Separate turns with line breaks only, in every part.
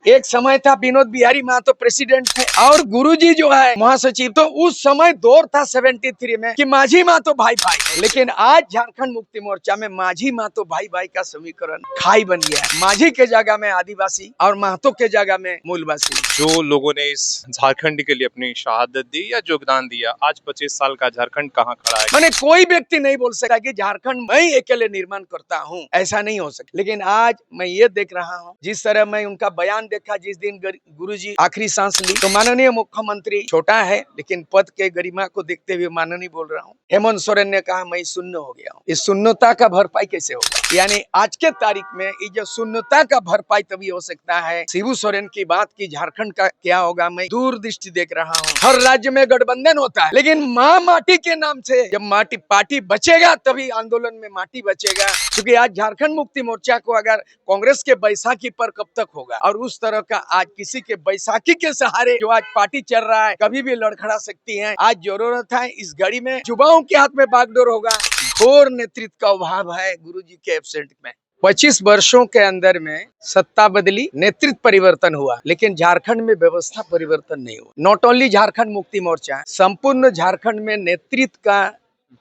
एक समय था विनोद बिहारी महतो प्रेसिडेंट थे और गुरुजी जो है महासचिव। तो उस समय दौर था 73 में कि माझी महतो भाई भाई, लेकिन आज झारखंड मुक्ति मोर्चा में माझी महतो भाई भाई का समीकरण खाई बन गया है। माझी के जगह में आदिवासी और महतो के जगह में मूलवासी।
जो लोगों ने इस झारखंड के लिए अपनी शहादत दी या योगदान दिया, आज 25 साल का झारखंड कहाँ खड़ा है?
मैंने कोई व्यक्ति नहीं बोल सकता कि झारखंड मैं अकेले निर्माण करता हूँ, ऐसा नहीं हो सकता। लेकिन आज मैं ये देख रहा हूँ, जिस तरह मैं उनका बयान देखा जिस दिन गुरुजी आखिरी सांस ली, तो माननीय मुख्यमंत्री छोटा है लेकिन पद के गरिमा को देखते हुए माननीय बोल रहा हूँ। हेमंत सोरेन ने कहा मैं शून्य हो गया हूँ। इस शून्यता का भरपाई कैसे होगा? यानी आज के तारीख में ये जो शून्यता का भरपाई तभी हो सकता है। शिबू सोरेन की बात की झारखंड का क्या होगा, मैं दूरदृष्टि देख रहा हूँ। हर राज्य में गठबंधन होता है, लेकिन माँ माटी के नाम से जब माटी पार्टी बचेगा तभी आंदोलन में माटी बचेगा। क्योंकि आज झारखंड मुक्ति मोर्चा को अगर कांग्रेस के बैसाखी पर कब तक होगा, और उस तरह का आज किसी के बैसाखी के सहारे जो आज पार्टी चल रहा है कभी भी लड़खड़ा सकती है। आज जरूरत है इस घड़ी में युवाओं के हाथ में बागडोर होगा। घोर नेतृत्व का अभाव है गुरुजी के एब्सेंट में। 25 वर्षों के अंदर में सत्ता बदली, नेतृत्व परिवर्तन हुआ, लेकिन झारखंड में व्यवस्था परिवर्तन नहीं हुआ। नॉट ओनली झारखंड मुक्ति मोर्चा, संपूर्ण झारखंड में नेतृत्व का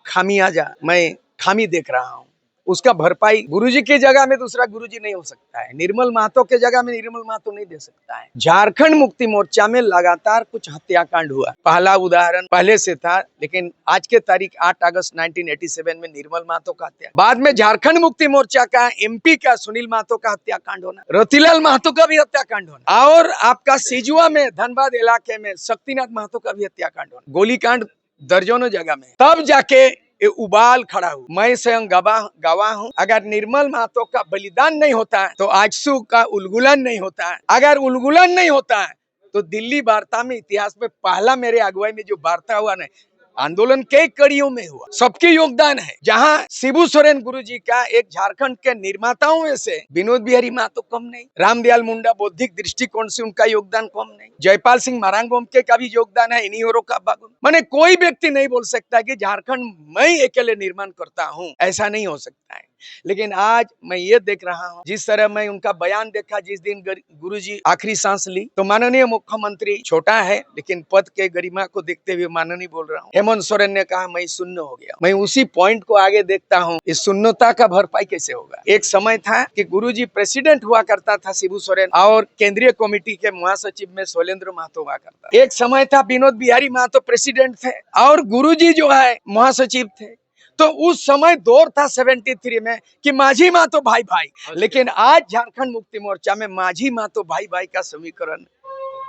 खामियाजा मैं खामी देख रहा हूँ। उसका भरपाई गुरुजी की जगह में दूसरा गुरुजी नहीं हो सकता है। निर्मल महतो के जगह में निर्मल महतो नहीं दे सकता है। झारखंड मुक्ति मोर्चा में लगातार कुछ हत्याकांड हुआ। पहला उदाहरण पहले से था, लेकिन आज के तारीख 8 अगस्त 1987 में निर्मल महतो का हत्या। बाद में झारखंड मुक्ति मोर्चा का एमपी का सुनील महतो का हत्याकांड होना, रतिलाल महतो का भी हत्याकांड होना, और आपका सिजुआ में धनबाद इलाके में शक्तिनाथ महतो का भी हत्याकांड होना, गोलीकांड दर्जनों जगह में। तब जाके ये उबाल खड़ा हूँ। मैं स्वयं गवाह हूँ। अगर निर्मल महतो का बलिदान नहीं होता तो आजसू का उलगुलन नहीं होता। अगर उलगुलन नहीं होता तो दिल्ली वार्ता में इतिहास में पहला मेरे अगुवाई में जो वार्ता हुआ ना, आंदोलन कई कड़ियों में हुआ, सबकी योगदान है। जहां शिबू सोरेन गुरुजी का एक झारखंड के निर्माताओं में से विनोद बिहारी महतो कम नहीं, रामदयाल मुंडा बौद्धिक दृष्टिकोण से उनका योगदान कम नहीं, जयपाल सिंह मरांगोम का भी योगदान है, इन्हीं औरों का बागुन। मैंने कोई व्यक्ति नहीं बोल सकता कि झारखंड मैं अकेले निर्माण करता हूँ, ऐसा नहीं हो सकता है। लेकिन आज मैं ये देख रहा हूँ, जिस तरह मैं उनका बयान देखा जिस दिन गुरुजी आखिरी सांस ली, तो माननीय मुख्यमंत्री छोटा है लेकिन पद के गरिमा को देखते हुए माननीय बोल रहा हूँ। हेमंत सोरेन ने कहा मैं शून्य हो गया। मैं उसी पॉइंट को आगे देखता हूँ, इस शून्यता का भरपाई कैसे होगा? एक समय था कि गुरुजी प्रेसिडेंट हुआ करता था शिबू सोरेन, और केंद्रीय कमेटी के महासचिव में शैलेंद्र महतो हुआ करता। एक समय था विनोद बिहारी महतो प्रेसिडेंट थे और गुरुजी जो है महासचिव थे। तो उस समय दौर था 73 में कि माझी महतो भाई भाई, लेकिन आज झारखंड मुक्ति मोर्चा में माझी महतो भाई भाई का समीकरण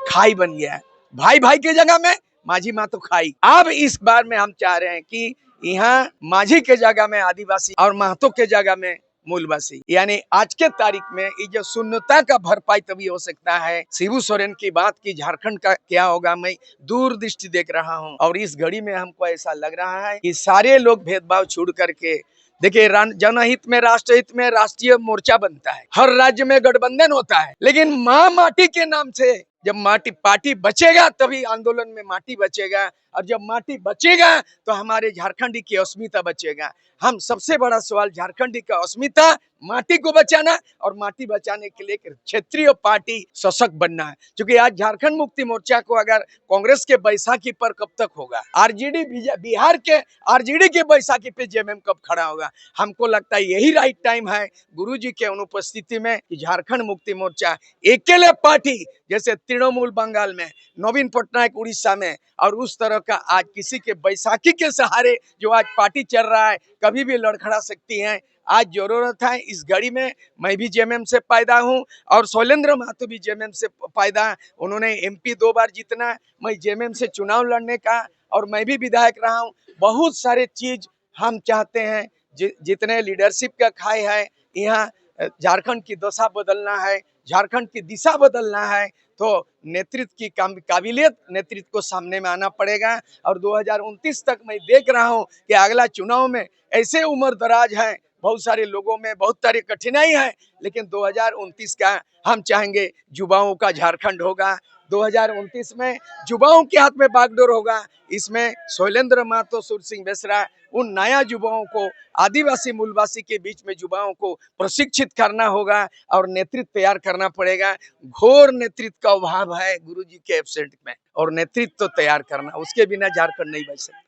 खाई बन गया है। भाई भाई की जगह में माझी महतो खाई। अब इस बार में हम चाह रहे हैं कि यहाँ माझी के जगह में आदिवासी और महतो के जगह में मूलवासी। यानी आज के तारीख में ये जो शून्यता का भरपाई तभी हो सकता है। शिबू सोरेन की बात की झारखंड का क्या होगा, मैं दूरदृष्टि देख रहा हूँ। और इस घड़ी में हमको ऐसा लग रहा है कि सारे लोग भेदभाव छोड़ करके देखिए, जनहित में राष्ट्रहित में राष्ट्रीय मोर्चा बनता है। हर राज्य में गठबंधन होता है, लेकिन माँ माटी के नाम से जब माटी पार्टी बचेगा तभी आंदोलन में माटी बचेगा, और जब माटी बचेगा तो हमारे झारखंडी की अस्मिता बचेगा। हम सबसे बड़ा सवाल झारखंडी का अस्मिता, माटी को बचाना, और माटी बचाने के लिए क्षेत्रीय पार्टी सशक्त बनना है। क्योंकि आज झारखंड मुक्ति मोर्चा को अगर कांग्रेस के बैसाखी पर कब तक होगा, आरजेडी बिहार के आरजेडी के बैसाखी पे जेएमएम कब खड़ा होगा? हमको लगता है यही राइट टाइम है गुरुजी के अनुपस्थिति में कि झारखंड मुक्ति मोर्चा अकेले पार्टी, जैसे तृणमूल बंगाल में, नवीन पटनायक उड़ीसा में, और उस तरह का आज किसी के बैसाखी के सहारे जो आज पार्टी चल रहा है कभी भी लड़खड़ा सकती है। आज जरूरत है इस घड़ी में, मैं भी जेएमएम से पैदा हूं और शैलेंद्र महतो भी जेएमएम से पैदा। उन्होंने एमपी 2 बार जीतना, मैं जेएमएम से चुनाव लड़ने का, और मैं भी विधायक रहा हूं। बहुत सारे चीज हम चाहते हैं, जितने लीडरशिप का खाई है, यहाँ झारखंड की दशा बदलना है, झारखंड की दिशा बदलना है, तो नेतृत्व की काबिलियत नेतृत्व को सामने में आना पड़ेगा। और 2029 तक मैं देख रहा हूं कि अगला चुनाव में ऐसे उम्र दराज है, बहुत सारे लोगों में बहुत सारी कठिनाई है, लेकिन 2029 का हम चाहेंगे युवाओं का झारखंड होगा। 2029 में युवाओं के हाथ में बागडोर होगा। इसमें शैलेंद्र महतो, सूर्य सिंह बेसरा उन नया युवाओं को, आदिवासी मूलवासी के बीच में युवाओं को प्रशिक्षित करना होगा और नेतृत्व तैयार करना पड़ेगा। घोर नेतृत्व का अभाव है गुरुजी के एब्सेंट में, और नेतृत्व तैयार करना, उसके बिना झारखंड नहीं बच सकता।